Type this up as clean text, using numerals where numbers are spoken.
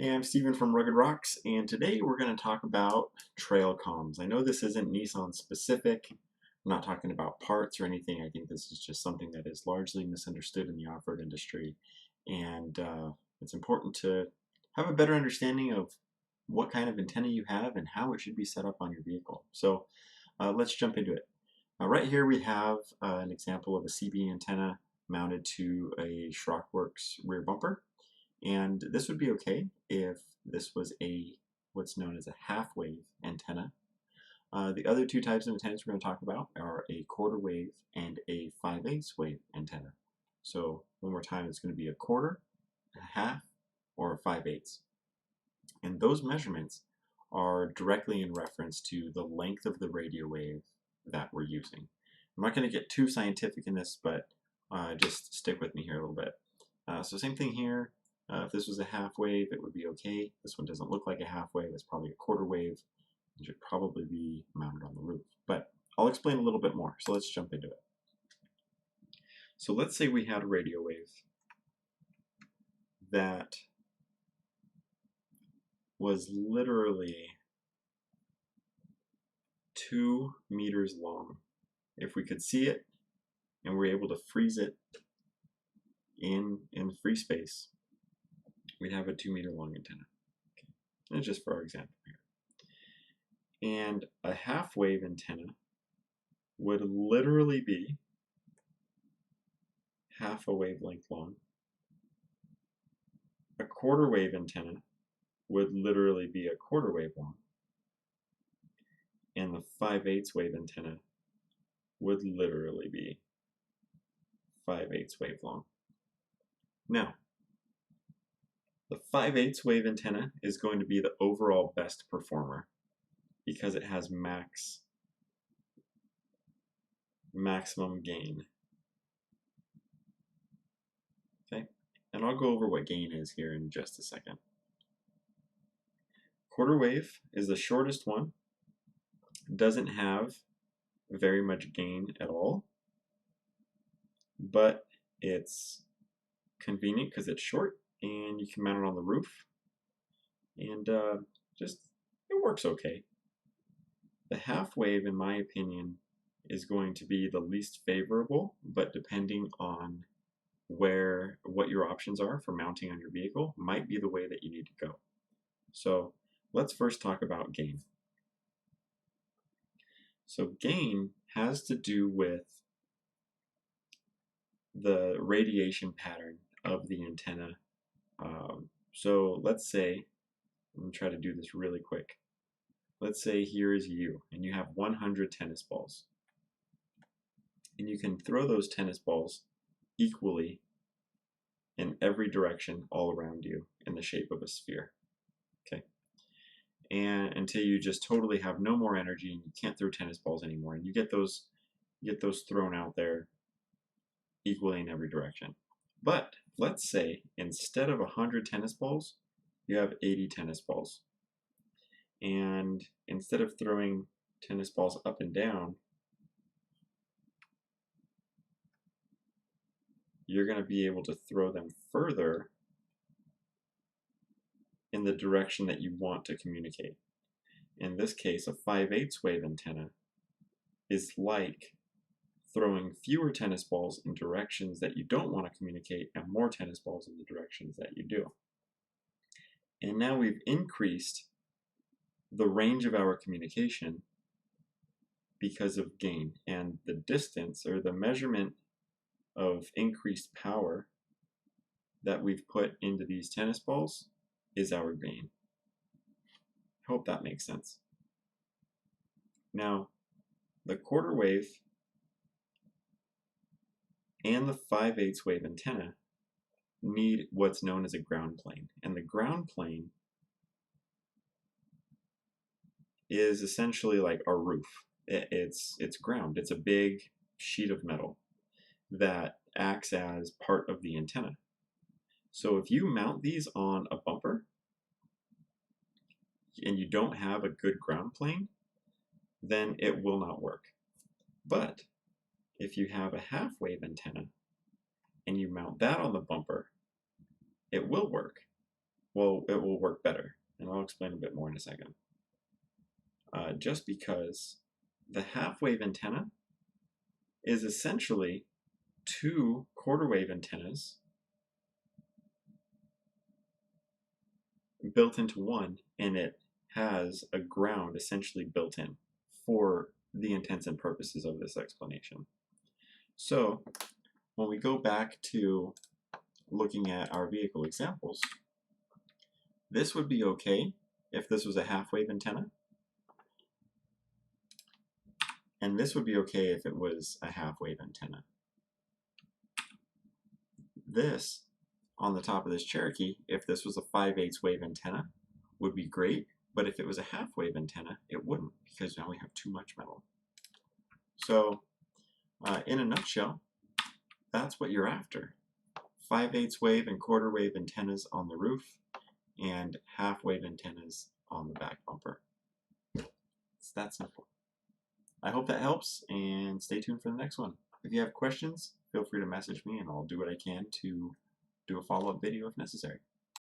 Hey, I'm Steven from Rugged Rocks, and today we're going to talk about trail comms. I know this isn't Nissan specific. I'm not talking about parts or anything. I think this is just something that is largely misunderstood in the off-road industry, and it's important to have a better understanding of what kind of antenna you have and how it should be set up on your vehicle. So let's jump into it. Right here we have an example of a CB antenna mounted to a Schrockworks rear bumper. And this would be okay if this was what's known as a half-wave antenna. The other two types of antennas we're going to talk about are a quarter wave and a 5/8 wave antenna. So one more time, it's going to be a quarter, a half, or a 5/8. And those measurements are directly in reference to the length of the radio wave that we're using. I'm not going to get too scientific in this, but just stick with me here a little bit. So same thing here. If this was a half wave, it would be okay. This one doesn't look like a half wave. It's probably a quarter wave. It should probably be mounted on the roof. But I'll explain a little bit more. So let's jump into it. So let's say we had a radio wave that was literally 2 meters long. If we could see it and we're able to freeze it in free space, we'd have a 2-meter long antenna. Okay. That's just for our example here. And a half wave antenna would literally be half a wavelength long. A quarter wave antenna would literally be a quarter wave long. And the 5/8 wave antenna would literally be 5/8 wave long. Now, the 5/8 wave antenna is going to be the overall best performer because it has maximum gain. Okay, and I'll go over what gain is here in just a second. Quarter wave is the shortest one, doesn't have very much gain at all, but it's convenient because it's short and you can mount it on the roof, and it works okay. The half wave, in my opinion, is going to be the least favorable, but depending on what your options are for mounting on your vehicle might be the way that you need to go. So let's first talk about gain. So gain has to do with the radiation pattern of the antenna. So let's say, I'm going to try to do this really quick. Let's say here is you, and you have 100 tennis balls. And you can throw those tennis balls equally in every direction all around you in the shape of a sphere. Okay? And until you just totally have no more energy and you can't throw tennis balls anymore, and you get those thrown out there equally in every direction. But let's say instead of 100 tennis balls, you have 80 tennis balls. And instead of throwing tennis balls up and down, you're going to be able to throw them further in the direction that you want to communicate. In this case, a 5/8 wave antenna is like throwing fewer tennis balls in directions that you don't want to communicate and more tennis balls in the directions that you do. And now we've increased the range of our communication because of gain, and the distance or the measurement of increased power that we've put into these tennis balls is our gain. Hope that makes sense. Now, the quarter wave and the 5/8 wave antenna need what's known as a ground plane, and the ground plane is essentially like our roof. It's ground. It's a big sheet of metal that acts as part of the antenna. So if you mount these on a bumper and you don't have a good ground plane, then it will not work. But if you have a half wave antenna and you mount that on the bumper, it will work. well, it will work better, and I'll explain a bit more in a second. Just because the half-wave antenna is essentially two quarter-wave antennas built into one, and it has a ground essentially built in for the intents and purposes of this explanation. So when we go back to looking at our vehicle examples, this would be okay if this was a half-wave antenna, and this would be okay if it was a half-wave antenna. This, on the top of this Cherokee, if this was a 5/8 wave antenna, would be great, but if it was a half-wave antenna, it wouldn't, because now we have too much metal. So, in a nutshell, that's what you're after. 5/8 wave and quarter wave antennas on the roof, and half-wave antennas on the back bumper. It's that simple. I hope that helps, and stay tuned for the next one. If you have questions, feel free to message me, and I'll do what I can to do a follow-up video if necessary.